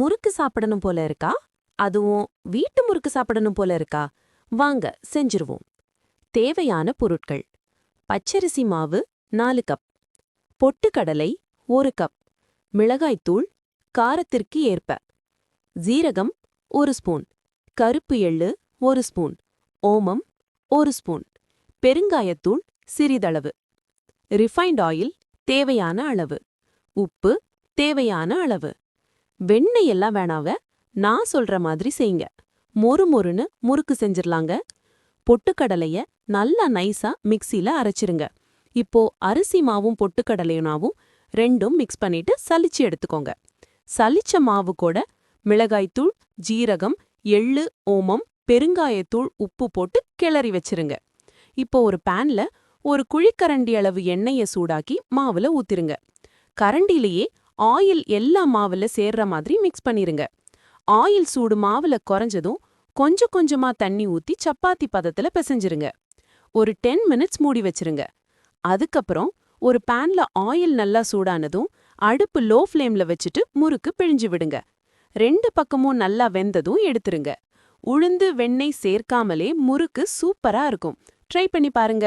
முறுக்கு சாப்பிடணும் போல இருக்கா? அதுவும் வீட்டு முறுக்கு சாப்பிடணும் போல இருக்கா? வாங்க செஞ்சிருவோம். தேவையான பொருட்கள்: பச்சரிசி மாவு 4 கப், பொட்டுக்கடலை 1 கப், மிளகாய்த்தூள் காரத்திற்கு ஏற்ப, ஜீரகம் 1 ஸ்பூன், கருப்பு எள்ளு 1 ஸ்பூன், ஓமம் 1 ஸ்பூன், பெருங்காயத்தூள் சிறிதளவு, ரிஃபைண்ட் ஆயில் தேவையான அளவு, உப்பு தேவையான அளவு. வெண்ணெய் எல்லாம் வேணாவ, நான் சொல்ற மாதிரி செய்யுங்க. மொறுமொறுன்னு முறுக்கு செஞ்சிரலாங்க. பொட்டுக்கடலைய நல்லா நைஸா மிக்ஸில அரைச்சிருங்க. இப்போ அரிசி மாவும் பொட்டுக்கடலையுனாவும் ரெண்டும் மிக்ஸ் பண்ணிட்டு சலிச்சு எடுத்துக்கோங்க. சலிச்ச மாவு கூட மிளகாய்த்தூள், ஜீரகம், எள்ளு, ஓமம், பெருங்காயத்தூள், உப்பு போட்டு கிளறி வச்சிருங்க. இப்போ ஒரு பேன்ல ஒரு குழிக்கரண்டி அளவு எண்ணெய சூடாக்கி மாவுல ஊத்திருங்க. கரண்டிலேயே ஆயில் எல்லா மாவுல சேர்ற மாதிரி மிக்ஸ் பண்ணிருங்க. ஆயில் சூடு மாவுல குறைஞ்சதும் கொஞ்சம் கொஞ்சமா தண்ணி ஊத்தி சப்பாத்தி பதத்துல பிசைஞ்சிருங்க. ஒரு 10 மினிட்ஸ் மூடி வச்சிருங்க. அதுக்கப்புறம் ஒரு பேன்ல ஆயில் நல்லா சூடானதும் அடுப்பு லோ ஃப்ளேம்ல வச்சுட்டு முறுக்கு பிழிஞ்சு விடுங்க. 2 பக்கமும் நல்லா வெந்ததும் எடுத்துருங்க. உளுந்து வெண்ணெய் சேர்க்காமலே முறுக்கு சூப்பரா இருக்கும். ட்ரை பண்ணி பாருங்க.